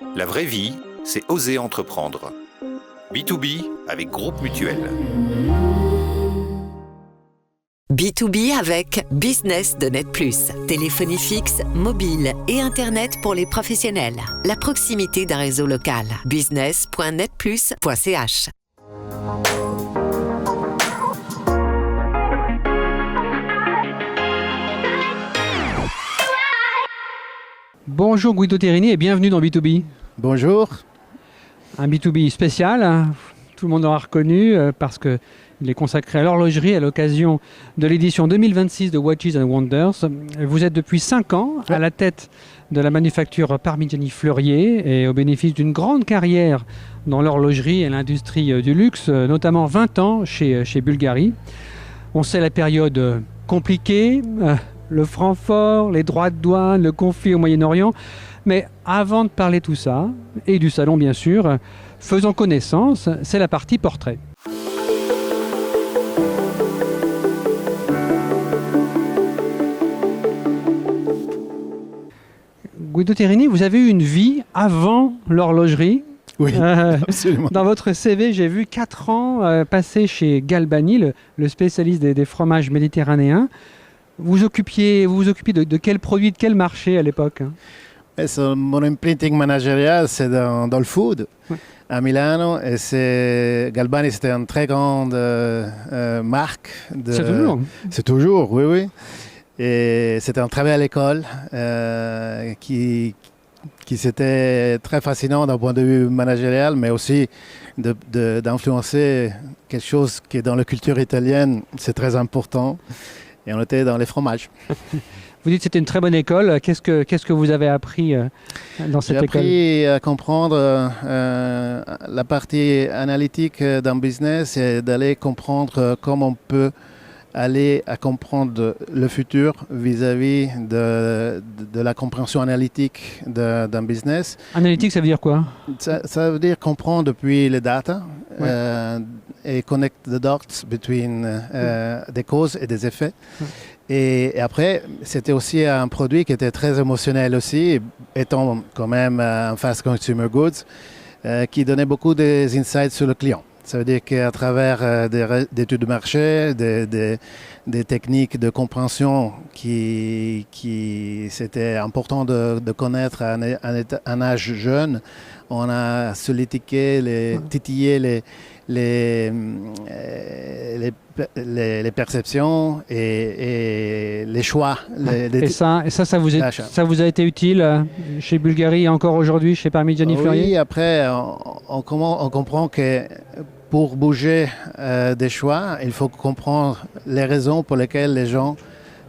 La vraie vie, c'est oser entreprendre. B2B avec Groupe Mutuel. B2B avec Business de Net Plus. Téléphonie fixe, mobile et Internet pour les professionnels. La proximité d'un réseau local. business.netplus.ch. Bonjour Guido Terrini et bienvenue dans B2B. Bonjour. Un B2B spécial, hein. Tout le monde l'aura reconnu parce qu'il est consacré à l'horlogerie à l'occasion de l'édition 2026 de Watches and Wonders. Vous êtes depuis 5 ans à la tête de la manufacture Parmigiani Fleurier et au bénéfice d'une grande carrière dans l'horlogerie et l'industrie du luxe, notamment 20 ans chez Bulgari. On sait la période compliquée, le franc fort, les droits de douane, le conflit au Moyen-Orient. Mais avant de parler de tout ça, et du salon bien sûr, faisons connaissance, c'est la partie portrait. Guido Terrini, vous avez eu une vie avant l'horlogerie. Oui, absolument. Dans votre CV, j'ai vu 4 ans passés chez Galbani, le spécialiste des fromages méditerranéens. Vous vous occupiez de quel produit, de quel marché à l'époque? Mon imprinting managérial, c'est dans le food, à Milano. Et Galbani, c'était une très grande marque. C'est toujours? C'est toujours, oui. Et c'était un travail à l'école qui c'était très fascinant d'un point de vue managérial, mais aussi d'influencer quelque chose qui est dans la culture italienne, c'est très important. Et on était dans les fromages. Vous dites que c'était une très bonne école. Qu'est-ce que vous avez appris dans cette école? J'ai appris à comprendre la partie analytique d'un business et d'aller comprendre comment on peut aller à comprendre le futur vis-à-vis de la compréhension analytique d'un business. Analytique, ça veut dire quoi? Ça veut dire comprendre depuis les data et connect the dots between des causes et des effets. Et après, c'était aussi un produit qui était très émotionnel aussi, étant quand même un fast consumer goods, qui donnait beaucoup des insights sur le client. Ça veut dire qu'à travers des études de marché, des techniques de compréhension qui c'était important de connaître à un âge jeune, on a sollicité, titillé les perceptions et les choix. Et ça vous a été utile chez Bulgari et encore aujourd'hui chez Parmigiani Fleurier? Oui, après, on comprend que pour bouger des choix, il faut comprendre les raisons pour lesquelles les gens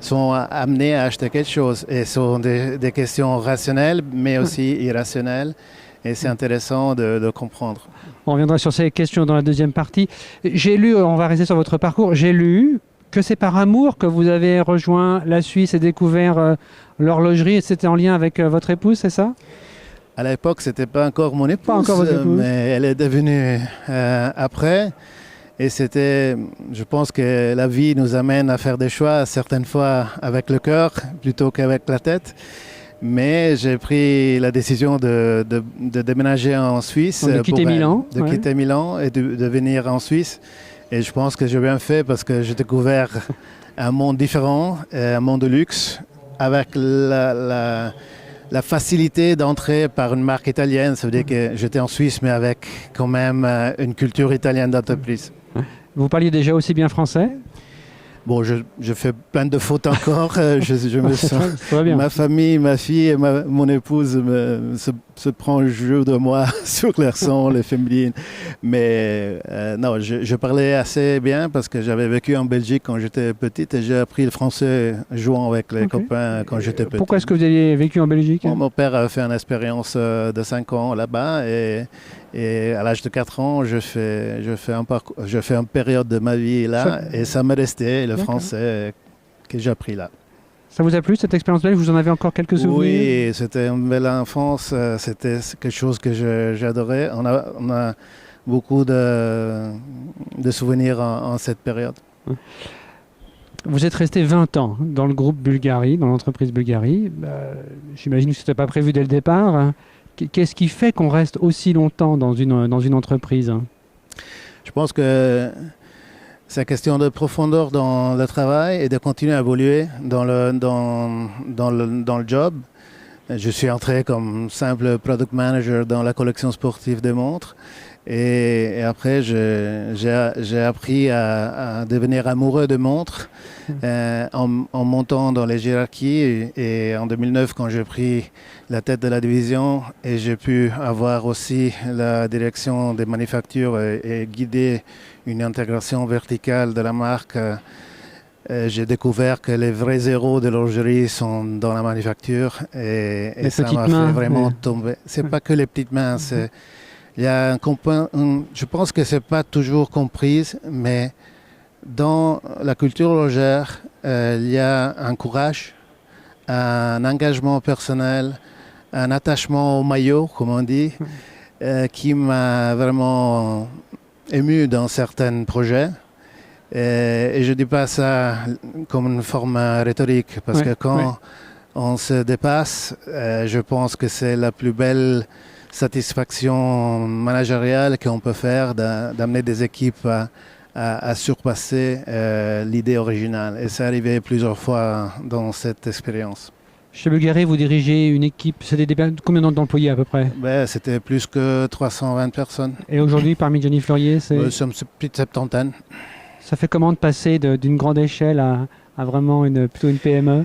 sont amenés à acheter quelque chose. Et ce sont des questions rationnelles, mais aussi irrationnelles. Et c'est intéressant de comprendre. On reviendra sur ces questions dans la deuxième partie. J'ai lu, on va rester sur votre parcours, j'ai lu que c'est par amour que vous avez rejoint la Suisse et découvert l'horlogerie. Et c'était en lien avec votre épouse, c'est ça? À l'époque, ce n'était pas encore mon épouse, pas encore votre épouse, mais elle est devenue après. Et je pense que la vie nous amène à faire des choix, certaines fois avec le cœur plutôt qu'avec la tête. Mais j'ai pris la décision de déménager en Suisse. De quitter Milan. Quitter Milan et de venir en Suisse. Et je pense que j'ai bien fait parce que j'ai découvert un monde différent, un monde de luxe, avec la facilité d'entrer par une marque italienne. Ça veut dire que j'étais en Suisse, mais avec quand même une culture italienne d'entreprise. Vous parliez déjà aussi bien français? Bon, je fais plein de fautes encore. Je me sens. Ma famille, ma fille et mon épouse se prend le jeu de moi sur l'accent, les féminines. Mais non, je parlais assez bien parce que j'avais vécu en Belgique quand j'étais petite et j'ai appris le français jouant avec les copains quand j'étais petit. Pourquoi est-ce que vous aviez vécu en Belgique? Mon père a fait une expérience de 5 ans là-bas et à l'âge de 4 ans, je fais une période de ma vie là et ça m'est resté le français que j'ai appris là. Ça vous a plu cette expérience belge? Vous en avez encore quelques souvenirs? Oui, c'était une belle enfance, c'était quelque chose que j'adorais. On a beaucoup de souvenirs en cette période. Vous êtes resté 20 ans dans le groupe Bulgari, dans l'entreprise Bulgari. J'imagine que ce n'était pas prévu dès le départ. Qu'est-ce qui fait qu'on reste aussi longtemps dans une entreprise? Je pense que c'est question de profondeur dans le travail et de continuer à évoluer dans le job. Je suis entré comme simple product manager dans la collection sportive des montres. Et après, j'ai appris à devenir amoureux de montres en montant dans les hiérarchies. Et en 2009, quand j'ai pris la tête de la division et j'ai pu avoir aussi la direction des manufactures et guider une intégration verticale de la marque, j'ai découvert que les vrais héros de l'horlogerie sont dans la manufacture. Et ça m'a fait vraiment tomber. C'est pas que les petites mains, c'est... Il y a je pense que ce n'est pas toujours compris, mais dans la culture horlogère, il y a un courage, un engagement personnel, un attachement au maillot, comme on dit, qui m'a vraiment ému dans certains projets. Et je ne dis pas ça comme une forme rhétorique, parce que quand on se dépasse, je pense que c'est la plus belle satisfaction managériale qu'on peut faire d'amener des équipes à surpasser l'idée originale. Et c'est arrivé plusieurs fois dans cette expérience. Chez Bulgari, vous dirigez une équipe, c'était combien d'employés à peu près? C'était plus que 320 personnes. Et aujourd'hui, parmi Johnny Fleurier, c'est... Nous sommes une petite septantaine. Ça fait comment de passer d'une grande échelle à vraiment plutôt une PME?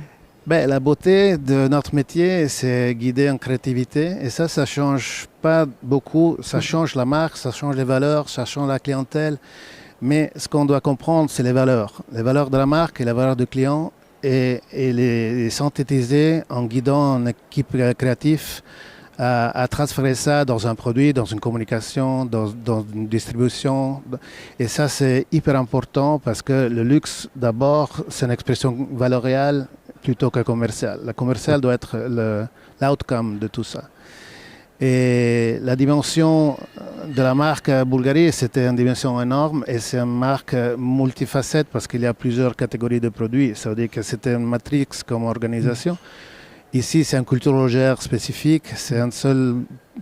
La beauté de notre métier, c'est guider en créativité. Et ça change pas beaucoup. Ça change la marque, ça change les valeurs, ça change la clientèle. Mais ce qu'on doit comprendre, c'est les valeurs. Les valeurs de la marque et les valeurs du client. Et les synthétiser en guidant une équipe créative à transférer ça dans un produit, dans une communication, dans une distribution. Et ça, c'est hyper important parce que le luxe, d'abord, c'est une expression valoriale plutôt que commerciale. La commerciale doit être l'outcome de tout ça. Et la dimension de la marque Bulgari, c'était une dimension énorme et c'est une marque multifacette parce qu'il y a plusieurs catégories de produits. Ça veut dire que c'était une matrix comme organisation. Ici, c'est une culture horlogère spécifique, c'est une seule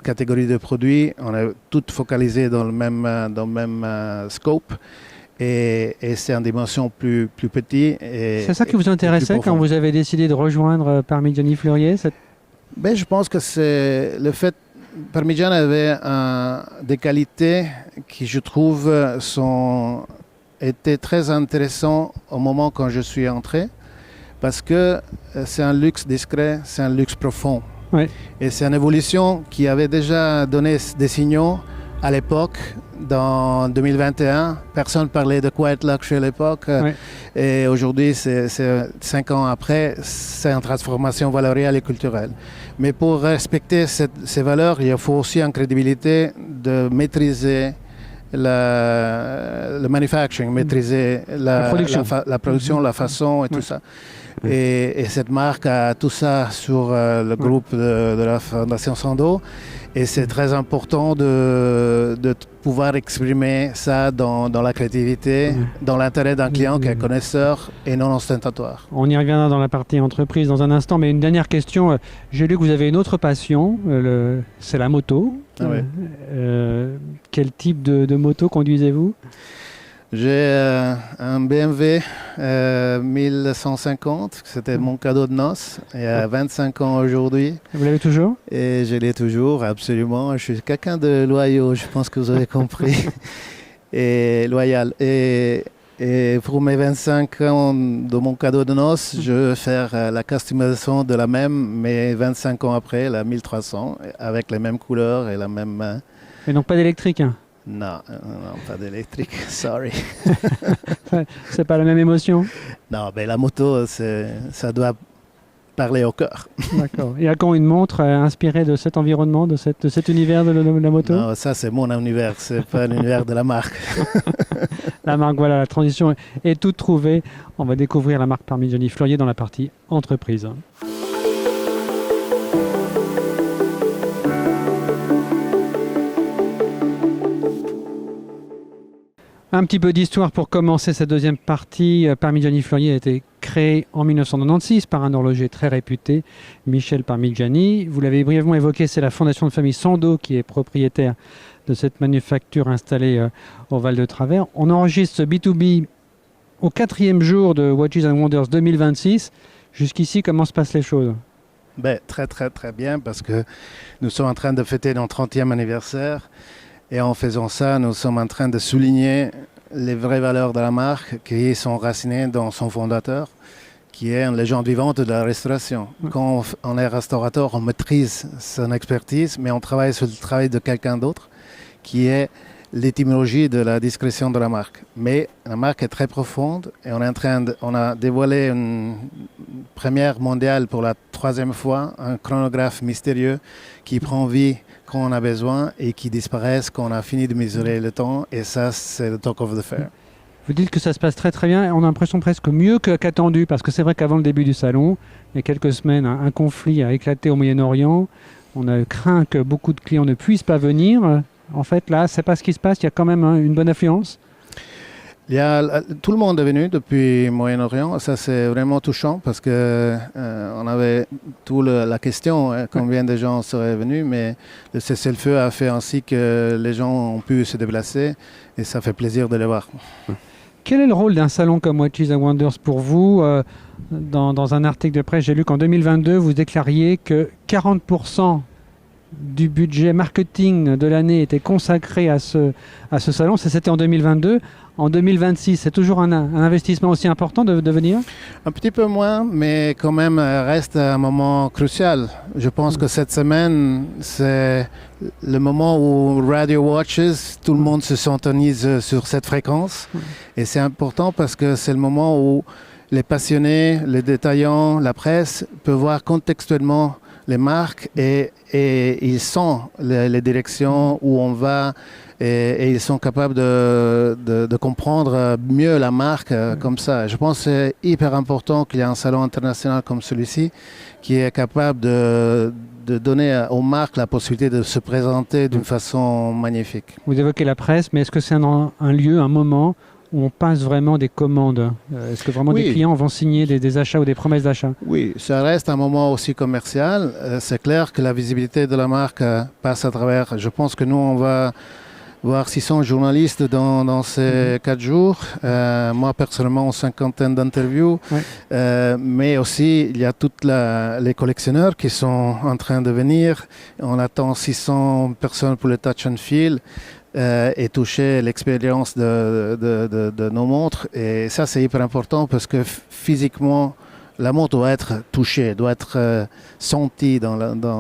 catégorie de produits. On est toutes focalisées dans le même scope. Et c'est en dimension plus petite. C'est ça qui vous intéressait quand vous avez décidé de rejoindre Parmigiani Fleurier? Je pense que c'est le fait. Parmigiani avait des qualités qui, je trouve, étaient très intéressantes au moment quand je suis entré. Parce que c'est un luxe discret, c'est un luxe profond. Oui. Et c'est une évolution qui avait déjà donné des signaux à l'époque. Dans 2021, personne ne parlait de quiet luxury à l'époque. Oui. Et aujourd'hui, c'est 5 ans après, c'est une transformation valoriale et culturelle. Mais pour respecter ces valeurs, il faut aussi une crédibilité de maîtriser le manufacturing, maîtriser la production, la façon et tout ça. Et cette marque a tout ça sur le groupe de la Fondation Sando. Et c'est très important de pouvoir exprimer ça dans la créativité, dans l'intérêt d'un client qui est connaisseur et non ostentatoire. On y reviendra dans la partie entreprise dans un instant, mais une dernière question. J'ai lu que vous avez une autre passion, c'est la moto. Ah oui. Quel type de moto conduisez-vous ? J'ai un BMW 1150, c'était mon cadeau de noces, il y a 25 ans aujourd'hui. Vous l'avez toujours ? Et je l'ai toujours, absolument. Je suis quelqu'un de loyal, je pense que vous avez compris, et loyal. Et pour mes 25 ans de mon cadeau de noces, je vais faire la customisation de la même, mais 25 ans après, la 1300, avec les mêmes couleurs et la même... Et donc pas d'électrique, hein ? Non, pas d'électrique, sorry. C'est pas la même émotion? Non, mais la moto, ça doit parler au cœur. D'accord. Et à quand une montre inspirée de cet environnement, de cet univers de la moto? Non, ça c'est mon univers, c'est pas l'univers de la marque. La marque, voilà, la transition est toute trouvée. On va découvrir la marque Parmigiani Fleurier dans la partie entreprise. Un petit peu d'histoire pour commencer cette deuxième partie. Parmigiani Fleurier a été créé en 1996 par un horloger très réputé, Michel Parmigiani. Vous l'avez brièvement évoqué, c'est la fondation de famille Sando qui est propriétaire de cette manufacture installée au Val de Travers. On enregistre ce B2B au 4e jour de Watches and Wonders 2026. Jusqu'ici, comment se passent les choses ? Très très très bien, parce que nous sommes en train de fêter notre 30e anniversaire, et en faisant ça, nous sommes en train de souligner les vraies valeurs de la marque qui sont enracinées dans son fondateur, qui est une légende vivante de la restauration. Quand on est restaurateur, on maîtrise son expertise, mais on travaille sur le travail de quelqu'un d'autre, qui est l'étymologie de la discrétion de la marque. Mais la marque est très profonde, et on a dévoilé une première mondiale pour la 3e fois, un chronographe mystérieux qui prend vie quand on a besoin et qui disparaît quand on a fini de mesurer le temps, et ça, c'est le talk of the fair. Vous dites que ça se passe très très bien, et on a l'impression presque mieux qu'attendu, parce que c'est vrai qu'avant le début du salon, il y a quelques semaines, un conflit a éclaté au Moyen-Orient. On a craint que beaucoup de clients ne puissent pas venir. En fait, là, c'est pas ce qui se passe. Il y a quand même une bonne affluence. Tout le monde est venu depuis Moyen-Orient. Ça, c'est vraiment touchant, parce que on avait la question, combien de gens seraient venus, mais le cessez-le-feu a fait ainsi que les gens ont pu se déplacer, et ça fait plaisir de les voir. Quel est le rôle d'un salon comme Watches and Wonders pour vous ? Dans un article de presse, j'ai lu qu'en 2022, vous déclariez que 40% du budget marketing de l'année était consacré à ce salon. Ça, c'était en 2022. En 2026, c'est toujours un investissement aussi important de venir ? Un petit peu moins, mais quand même reste un moment crucial. Je pense que cette semaine, c'est le moment où Radio Watches, tout le monde se syntonise sur cette fréquence. Et c'est important parce que c'est le moment où les passionnés, les détaillants, la presse peuvent voir contextuellement les marques, et ils sentent les directions où on va, et ils sont capables de comprendre mieux la marque comme ça. Je pense que c'est hyper important qu'il y ait un salon international comme celui-ci qui est capable de donner aux marques la possibilité de se présenter d'une façon magnifique. Vous évoquez la presse, mais est-ce que c'est un lieu, un moment où on passe vraiment des commandes ? Est-ce que vraiment des clients vont signer des achats ou des promesses d'achat ? Oui, ça reste un moment aussi commercial. C'est clair que la visibilité de la marque passe à travers. Je pense que nous, on va voir 600 journalistes dans ces 4 jours. Moi, personnellement, une cinquantaine d'interviews. Mais aussi, il y a tous les collectionneurs qui sont en train de venir. On attend 600 personnes pour le touch and feel. Et toucher l'expérience de nos montres. Et ça, c'est hyper important, parce que physiquement, la montre doit être touchée, doit être sentie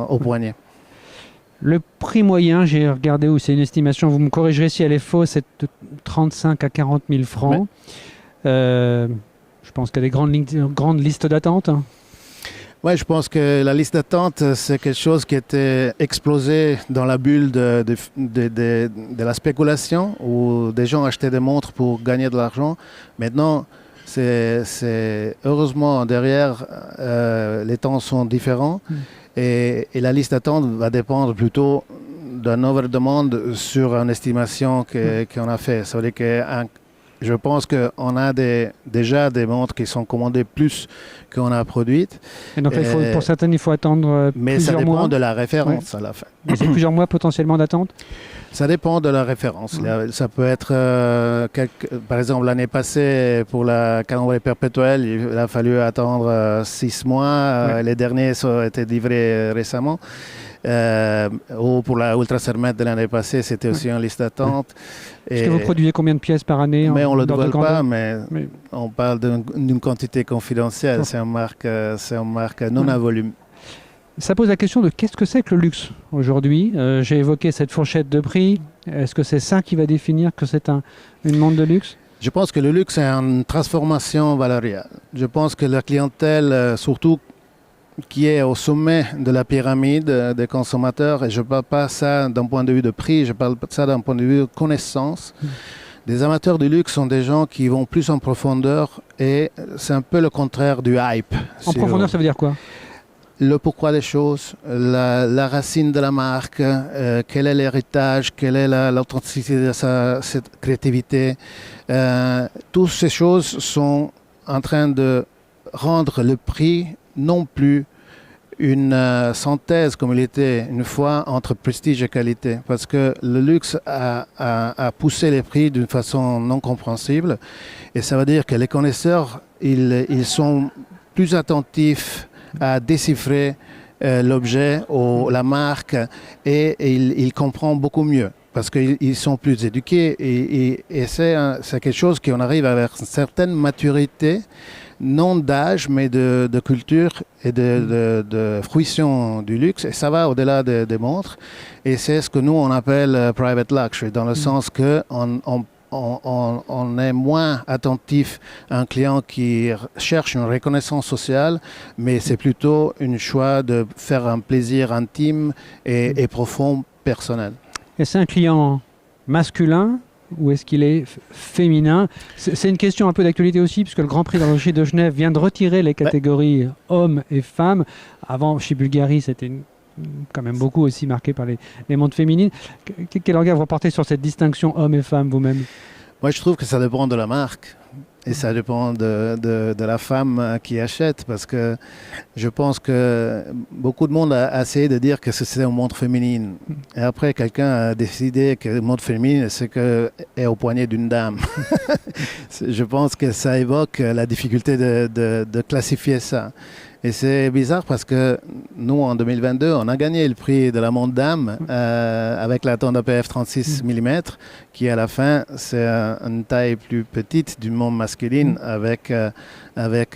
au poignet. Le prix moyen, j'ai regardé où c'est une estimation, vous me corrigerez si elle est fausse, c'est de 35 à 40 000 francs. Je pense qu'il y a des grandes listes d'attente. Oui, je pense que la liste d'attente, c'est quelque chose qui était explosé dans la bulle de la spéculation, où des gens achetaient des montres pour gagner de l'argent. Maintenant, c'est heureusement derrière, les temps sont différents, et la liste d'attente va dépendre plutôt d'une over-demande sur une estimation qu'on a fait. Ça veut dire que je pense qu'on a déjà des montres qui sont commandées plus qu'on a produites. Et donc, pour certaines, il faut attendre plusieurs mois. Mais ça dépend de la référence à la fin. Mais c'est plusieurs mois potentiellement d'attente ? Ça dépend de la référence. Ça peut être, par exemple, l'année passée, pour la calendrier perpétuel, il a fallu attendre 6 mois. Les derniers ont été livrés récemment. Ou pour la Ultra Cermet de l'année passée, c'était aussi une liste d'attente. Est-ce que vous produisez combien de pièces par année ? Mais on ne le dévoile pas, mais on parle d'une quantité confidentielle. C'est une marque non à volume. Ça pose la question de qu'est-ce que c'est que le luxe aujourd'hui ? J'ai évoqué cette fourchette de prix. Est-ce que c'est ça qui va définir que c'est une montre de luxe ? Je pense que le luxe est une transformation valoriale. Je pense que la clientèle, surtout qui est au sommet de la pyramide des consommateurs, et je ne parle pas ça d'un point de vue de prix, je parle ça d'un point de vue de connaissance. Les amateurs du luxe sont des gens qui vont plus en profondeur, et c'est un peu le contraire du hype. En profondeur, ça veut dire quoi ? Le pourquoi des choses, la racine de la marque, quel est l'héritage, quelle est l'authenticité de cette créativité. Toutes ces choses sont en train de rendre le prix non plus une synthèse, comme il était une fois, entre prestige et qualité. Parce que le luxe a poussé les prix d'une façon non compréhensible. Et ça veut dire que les connaisseurs, ils sont plus attentifs à déchiffrer l'objet ou la marque et ils comprennent beaucoup mieux. Parce qu'ils sont plus éduqués et c'est quelque chose qu'on arrive avec une certaine maturité, non d'âge, mais de culture et de fruition du luxe. Et ça va au-delà des montres. Et c'est ce que nous, on appelle private luxury, dans le sens qu'on est moins attentif à un client qui cherche une reconnaissance sociale, mais c'est plutôt un choix de faire un plaisir intime et profond, personnel. Et c'est un client masculin ou est-ce qu'il est féminin? C'est une question un peu d'actualité aussi, puisque le Grand Prix d'horlogerie de Genève vient de retirer les catégories hommes et femmes. Avant, chez Bulgari, c'était quand même beaucoup aussi marqué par les montres féminines. Quel regard vous portez sur cette distinction hommes et femmes vous-même? Moi, je trouve que ça dépend de la marque. Et ça dépend de la femme qui achète, parce que je pense que beaucoup de monde a essayé de dire que c'est une montre féminine. Et après, quelqu'un a décidé que une montre féminine, c'est qu'elle est au poignet d'une dame. Je pense que ça évoque la difficulté de classifier ça. Et c'est bizarre parce que nous, en 2022, on a gagné le prix de la montre dame avec la tonde APF 36 mm, qui à la fin, c'est une taille plus petite d'une montre masculine avec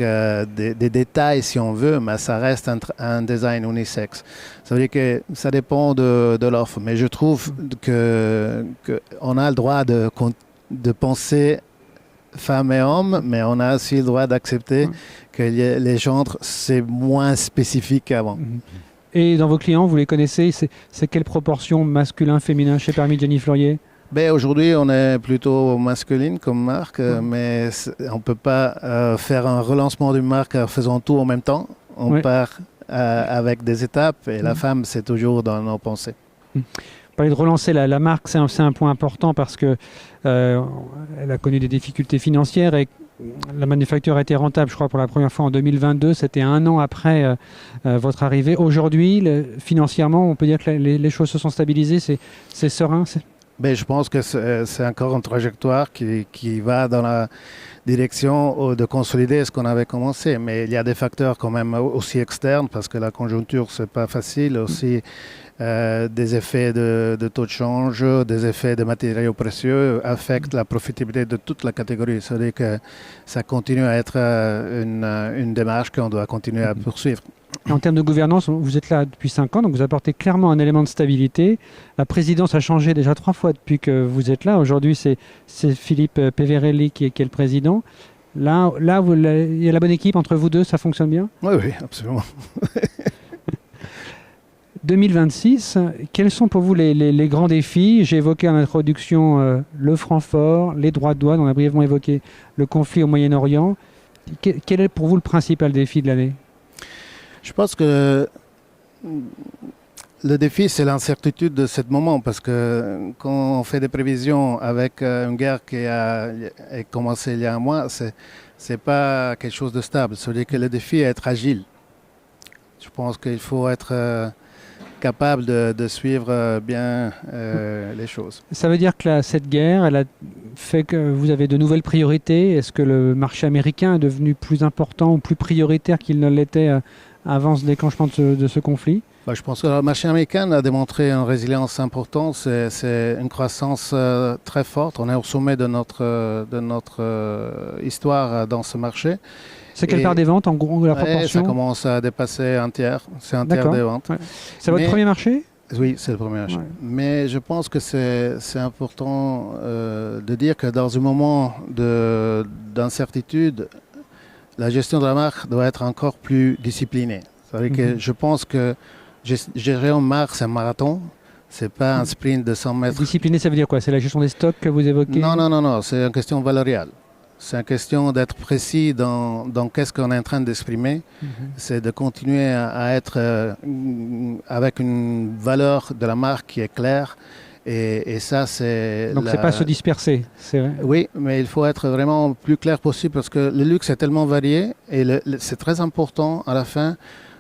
des détails, si on veut, mais ça reste un design unisexe. Ça veut dire que ça dépend de l'offre. Mais je trouve qu'on a le droit de penser femmes et hommes, mais on a aussi le droit d'accepter que les genres, c'est moins spécifique qu'avant. Et dans vos clients, vous les connaissez, c'est quelle proportion masculin-féminin chez Permis Jenny Fleurier? Aujourd'hui, on est plutôt masculine comme marque, mais on ne peut pas faire un relancement d'une marque en faisant tout en même temps. On part avec des étapes et la femme, c'est toujours dans nos pensées. Parler de relancer la marque, c'est un point important parce que elle a connu des difficultés financières et la manufacture a été rentable, je crois, pour la première fois en 2022. C'était un an après votre arrivée. Aujourd'hui, financièrement, on peut dire que les choses se sont stabilisées. C'est serein. Je pense que c'est encore une trajectoire qui va dans la direction de consolider ce qu'on avait commencé. Mais il y a des facteurs quand même aussi externes parce que la conjoncture, c'est pas facile. Aussi des effets de taux de change, des effets de matériaux précieux affectent la profitabilité de toute la catégorie. C'est-à-dire que ça continue à être une démarche qu'on doit continuer à poursuivre. En termes de gouvernance, vous êtes là depuis 5 ans, donc vous apportez clairement un élément de stabilité. La présidence a changé déjà 3 fois depuis que vous êtes là. Aujourd'hui, c'est Philippe Peverelli qui est le président. Là, il y a la bonne équipe entre vous deux, ça fonctionne bien? Oui, absolument. 2026, quels sont pour vous les grands défis? J'ai évoqué en introduction le Francfort, les droits de douane, on a brièvement évoqué le conflit au Moyen-Orient. Quel est pour vous le principal défi de l'année? Je pense que le défi, c'est l'incertitude de ce moment, parce que quand on fait des prévisions avec une guerre qui a commencé il y a un mois, c'est pas quelque chose de stable. C'est-à-dire que le défi est être agile. Je pense qu'il faut être capable de suivre bien les choses. Ça veut dire que cette guerre, elle a fait que vous avez de nouvelles priorités. Est-ce que le marché américain est devenu plus important ou plus prioritaire qu'il ne l'était avant ce déclenchement de ce conflit? Je pense que le marché américain a démontré une résilience importante. C'est une croissance très forte. On est au sommet de notre histoire dans ce marché. C'est quelle part des ventes, en gros, la proportion? Ça commence à dépasser un tiers. C'est un tiers des ventes. Ouais. C'est votre premier marché? Oui, c'est le premier marché. Ouais. Mais je pense que c'est important de dire que dans un moment d'incertitude, la gestion de la marque doit être encore plus disciplinée. C'est-à-dire que je pense que gérer une marque, c'est un marathon. C'est pas un sprint de 100 mètres. Discipliné, ça veut dire quoi? C'est la gestion des stocks que vous évoquez? Non. C'est une question valoriale. C'est une question d'être précis dans qu'est-ce qu'on est en train d'exprimer. C'est de continuer à être avec une valeur de la marque qui est claire Et ça, c'est... Donc, c'est pas se disperser. C'est vrai. Oui, mais il faut être vraiment plus clair possible parce que le luxe est tellement varié et c'est très important à la fin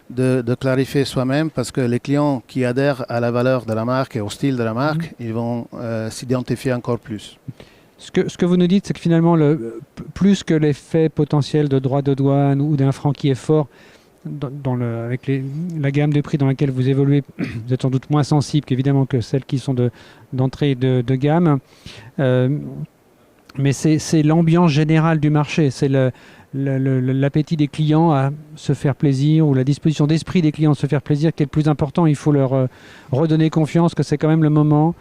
de clarifier soi-même parce que les clients qui adhèrent à la valeur de la marque et au style de la marque, ils vont s'identifier encore plus. Ce que vous nous dites, c'est que finalement, plus que l'effet potentiel de droit de douane ou d'un franc qui est fort, avec la gamme de prix dans laquelle vous évoluez, vous êtes sans doute moins sensible qu'évidemment que celles qui sont d'entrée de gamme. Mais c'est l'ambiance générale du marché, c'est l'appétit des clients à se faire plaisir ou la disposition d'esprit des clients à se faire plaisir qui est le plus important. Il faut leur redonner confiance que c'est quand même le moment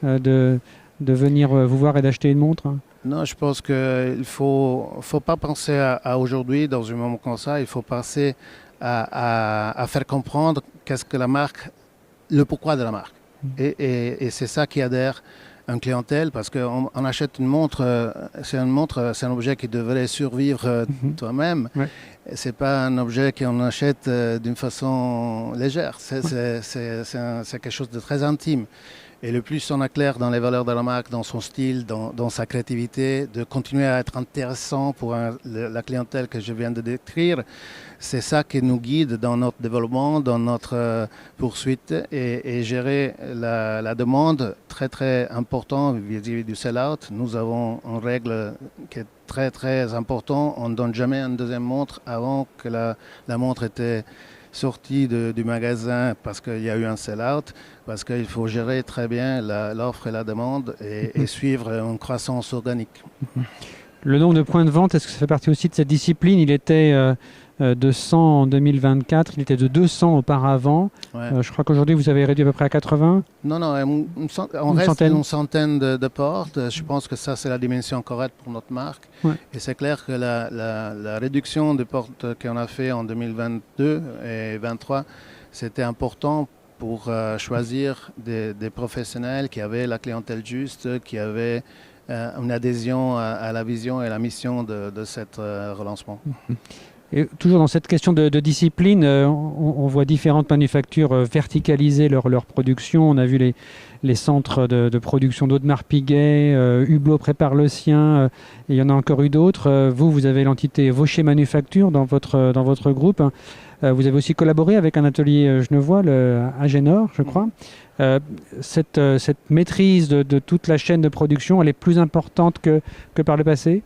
de venir vous voir et d'acheter une montre. Non, je pense qu'il ne faut pas penser à aujourd'hui dans un moment comme ça. Il faut penser à faire comprendre qu'est-ce que la marque, le pourquoi de la marque. Et c'est ça qui adhère une clientèle parce qu'on achète une montre, c'est un objet qui devrait survivre toi-même. Ouais. C'est pas un objet qu'on achète d'une façon légère. C'est quelque chose de très intime. Et le plus on est clair dans les valeurs de la marque, dans son style, dans sa créativité, de continuer à être intéressant pour la clientèle que je viens de décrire, c'est ça qui nous guide dans notre développement, dans notre poursuite et gérer la demande très très important vis-à-vis du sell-out. Nous avons une règle qui est très très importante. On ne donne jamais une deuxième montre avant que la montre était sortie du magasin parce qu'il y a eu un sell-out, parce qu'il faut gérer très bien l'offre et la demande et suivre une croissance organique. Le nombre de points de vente, est-ce que ça fait partie aussi de cette discipline? Il était de 100 en 2024, il était de 200 auparavant. Ouais. Je crois qu'aujourd'hui, vous avez réduit à peu près à 80. Non, on reste une centaine de portes. Je pense que ça, c'est la dimension correcte pour notre marque. Ouais. Et c'est clair que la réduction de portes qu'on a fait en 2022 et 2023, c'était important pour choisir des professionnels qui avaient la clientèle juste, qui avaient une adhésion à la vision et la mission de cet relancement. Et toujours dans cette question de discipline, on voit différentes manufactures verticaliser leur production. On a vu les centres de production d'Audemars Piguet, Hublot prépare le sien, et il y en a encore eu d'autres. Vous avez l'entité Vaucher Manufacture dans votre groupe. Vous avez aussi collaboré avec un atelier genevois, le Agénor, je crois. Cette maîtrise de toute la chaîne de production, elle est plus importante que par le passé ?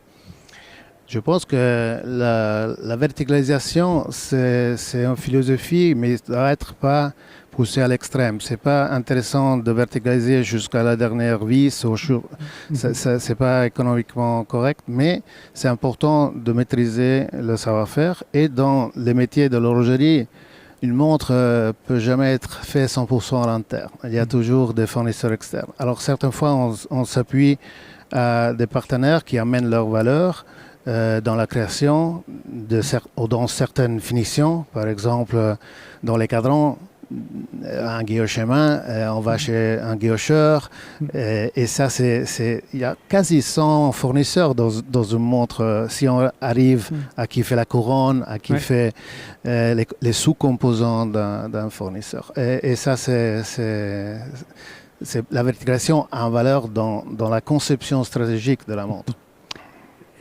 Je pense que la verticalisation, c'est une philosophie, mais ça ne doit être pas poussé à l'extrême. Ce n'est pas intéressant de verticaliser jusqu'à la dernière vis. Ce n'est pas économiquement correct, mais c'est important de maîtriser le savoir-faire. Et dans les métiers de l'horlogerie, une montre ne peut jamais être faite 100% à l'interne. Il y a toujours des fournisseurs externes. Alors certaines fois, on s'appuie à des partenaires qui amènent leurs valeurs dans la création, dans certaines finitions. Par exemple, dans les cadrans, un guillochemin, on va chez un guillocheur. Et ça, il y a quasi 100 fournisseurs dans une montre. Si on arrive à qui fait la couronne, à qui fait les sous-composants d'un fournisseur. Et ça, c'est la verticalisation en valeur dans la conception stratégique de la montre.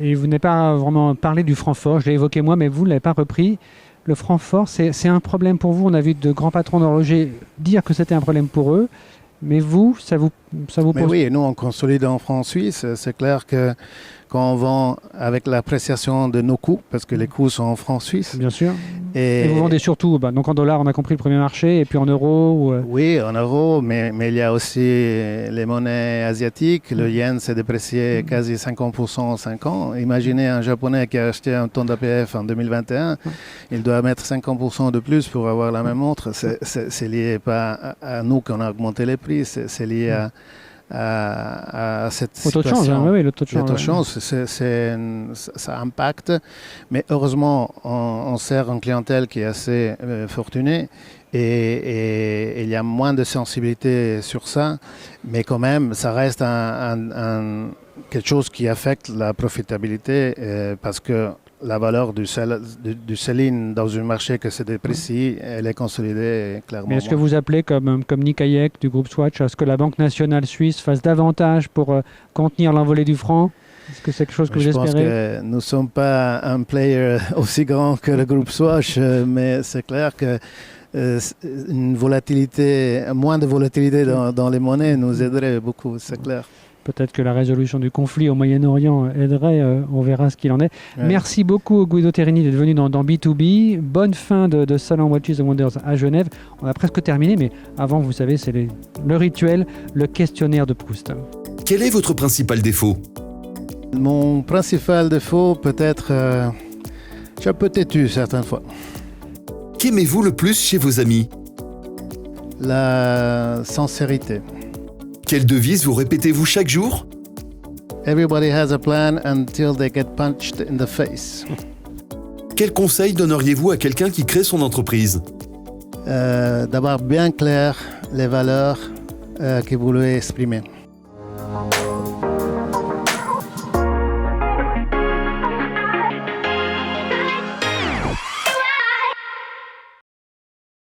Et vous n'avez pas vraiment parlé du franc fort, je l'ai évoqué moi, mais vous ne l'avez pas repris. Le franc fort, c'est un problème pour vous. On a vu de grands patrons d'horloger dire que c'était un problème pour eux. Mais vous, ça vous pose... Mais oui, nous, on consolide en franc suisse. C'est clair que quand on vend avec l'appréciation de nos coûts, parce que les coûts sont en francs suisses. Bien sûr. Et vous vendez surtout, donc en dollars, on a compris le premier marché, et puis en euros Oui, en euros, mais il y a aussi les monnaies asiatiques. Le yen s'est déprécié quasi 50% en 5 ans. Imaginez un Japonais qui a acheté un tonne d'APF en 2021. Il doit mettre 50% de plus pour avoir la même montre. C'est lié pas à nous qu'on a augmenté les prix, c'est lié à cette situation. Oui, le taux de change, ça impacte. Mais heureusement, on sert une clientèle qui est assez fortunée et il y a moins de sensibilité sur ça. Mais quand même, ça reste quelque chose qui affecte la profitabilité parce que la valeur du selling dans un marché que c'est déprécié, elle est consolidée clairement. Mais est-ce que vous appelez, comme Nick Hayek du groupe Swatch, à ce que la Banque nationale suisse fasse davantage pour contenir l'envolée du franc? Est-ce que c'est quelque chose que vous espérez? Je pense que nous ne sommes pas un player aussi grand que le groupe Swatch, mais c'est clair que moins de volatilité dans les monnaies nous aiderait beaucoup, c'est clair. Peut-être que la résolution du conflit au Moyen-Orient aiderait, on verra ce qu'il en est. Ouais. Merci beaucoup Guido Terrini d'être venu dans B2B. Bonne fin de Salon Watches and Wonders à Genève. On a presque terminé, mais avant, vous savez, c'est le rituel, le questionnaire de Proust. Quel est votre principal défaut? Mon principal défaut, peut-être, je suis un peu têtu certaines fois. Qu'aimez-vous le plus chez vos amis? La sincérité. Quelle devise vous répétez-vous chaque jour? Everybody has a plan until they get punched in the face. Quel conseil donneriez-vous à quelqu'un qui crée son entreprise? D'avoir bien clair les valeurs que vous voulez exprimer.